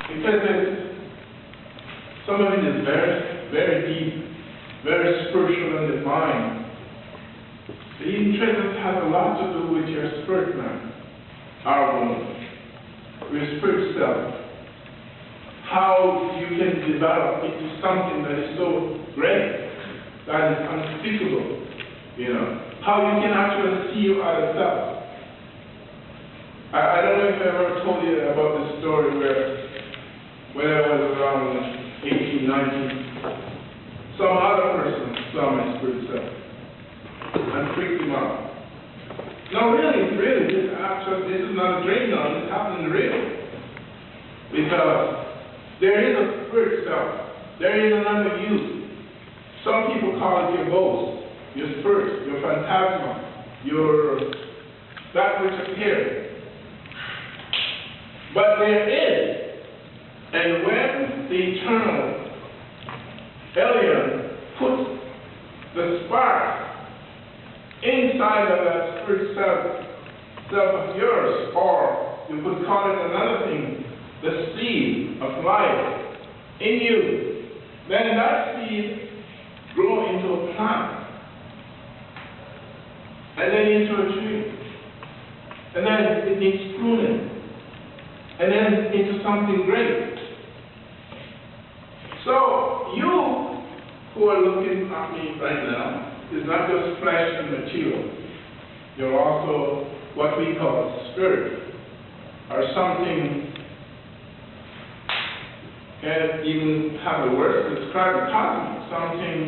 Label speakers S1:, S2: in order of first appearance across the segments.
S1: Because some of it is very, very deep, very spiritual and divine. The hidden treasures has a lot to do with your spirit man, our woman, your spirit self. How you can develop into something that is so great, that is unspeakable, you know. How you can actually see your other self. I don't know if I ever told you about this story where when I was around 18, 19, some other person saw my spirit self and freaked him out. No, really, this is not a dream now, this happened really. Because there is a spirit self, there is another you. Some people call it your ghost, your spirit, your phantasma, your that which appears. But there is, and when the eternal Elyon puts the spark inside of that spirit self of yours, or you could call it another thing, the seed of life in you, then that seed grows into a plant, and then into a tree, and then it needs pruning, and then into something great. So you who are looking at me right now is not just flesh and material. You're also what we call spirit, or something. Can't even have the words to describe the cosmos, something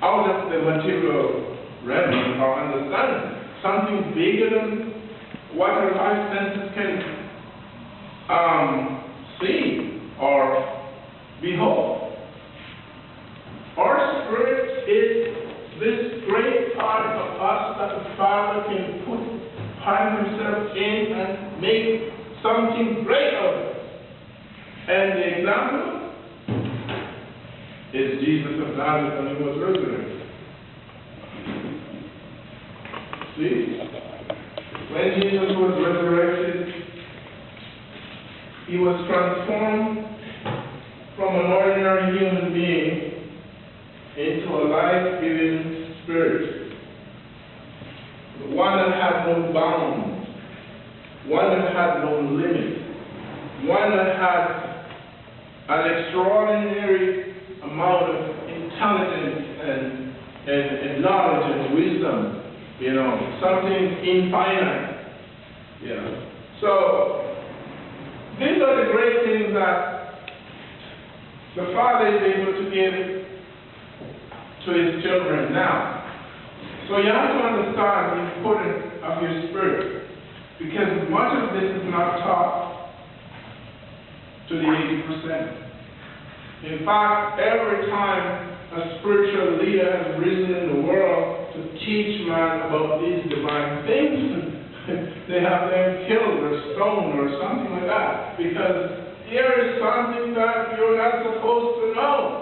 S1: out of the material realm or understanding, something bigger than what our five senses can see or behold. Our spirit is this great part of us that the Father can put part of himself in and make something great of it. And the example is Jesus of Nazareth when he was resurrected. See? When Jesus was resurrected, he was transformed from an ordinary human being into a life-giving spirit. One that had no bounds, one that had no limit, one that had an extraordinary amount of intelligence and knowledge and wisdom, you know, something infinite, you know. So, these are the great things that the Father is able to give to his children now. So you have to understand the importance of your spirit, because much of this is not taught to the 80%. In fact, every time a spiritual leader has risen in the world to teach man about these divine things, they have them killed or stoned or something like that, because here is something that you're not supposed to know.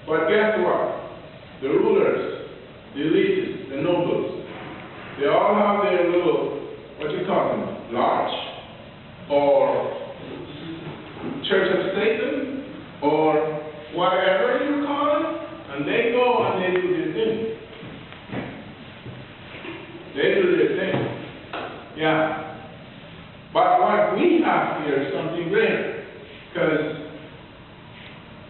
S1: But guess what? The rulers, the elitists, the nobles, they all have their little, what you call them, lodge, or Church of Satan, or whatever you call it, and they go and they do their thing. They do their thing. Yeah. But what we have here is something greater, because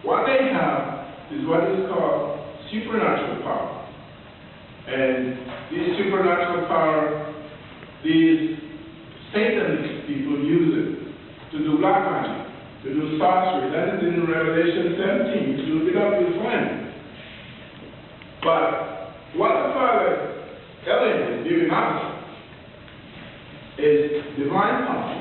S1: what they have is what is called supernatural power. And this supernatural power, these Satanist people use it to do black magic, to do sorcery. That is in Revelation 17. If you look it up, you'll find it. But what the Father Elyon is giving us is divine power.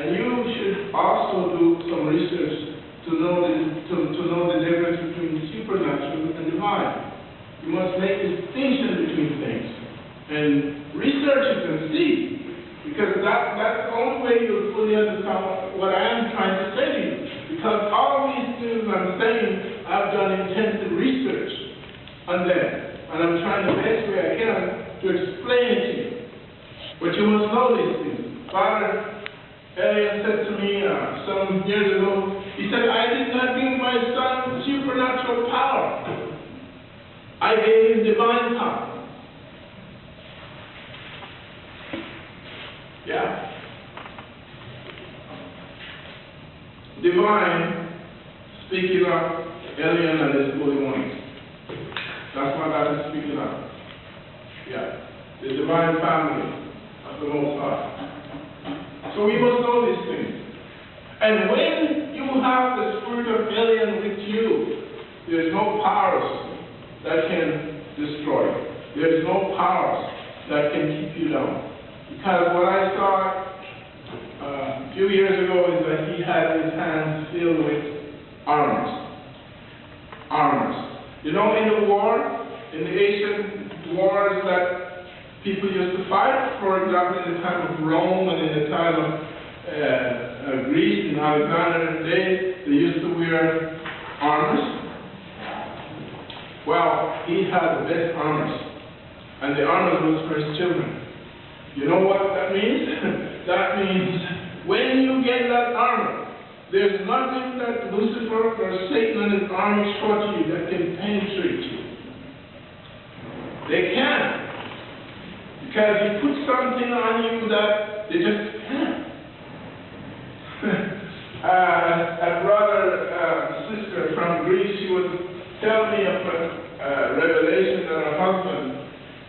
S1: And you should also do some research to know the difference between supernatural and divine. You must make a distinction between things and research it and see, because that's the only way you'll fully understand what I am trying to say to you. Because all these things I'm saying, I've done intensive research on them, and I'm trying the best way I can to explain it to you. But you must know these things. Father Elyon said to me some years ago, he said, I did not give my son supernatural power. I gave him divine power. Yeah. Divine, speaking of Elyon and his holy ones. That's what that is speaking of. Yeah. The divine family of the Most High. So we must know these things. And when you have the spirit of Elyon with you, there's no powers that can destroy you. There's no powers that can keep you down. Because what I saw a few years ago is that he had his hands filled with armors. Armors. You know, in the war, in the ancient wars that people used to fight, for example, in the time of Rome and in the time of Greece and Alexander's days, they used to wear armors. Well, he had the best armors, and the armors was for his children. You know what that means? That means when you get that armor, there's nothing that Lucifer or Satan and his army shot you that can penetrate you. They can't. Because you put something on you that they just can't. A brother, sister from Greece, she was telling me of a revelation that her husband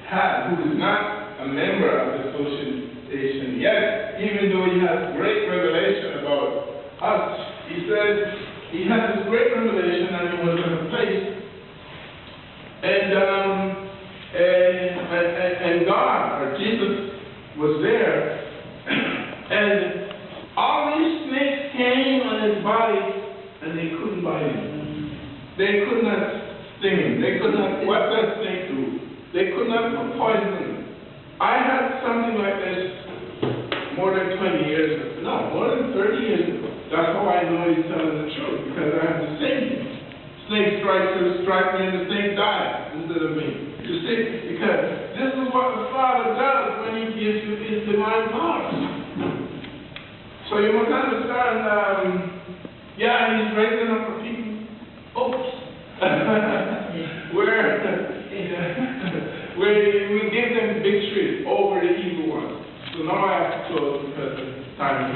S1: had, who is not a member of the association yet, even though he has great revelation about us. He said he had this great revelation and he was in a place, and God, or Jesus, was there, and all these snakes came on his body, and they couldn't bite him. They could not sting him. They could not, what does snake do? They could not poison him. I had something like this more than 20 years ago. No, more than 30 years ago. That's how I know he's telling the truth, because I have the same thing. Snake strike me and the snake dies instead of me. You see? Because this is what the Father does when he gives you his divine powers. So you must understand, yeah, he's raising up a people. Oops. where we give them victory over the evil one. So now I have to close because time is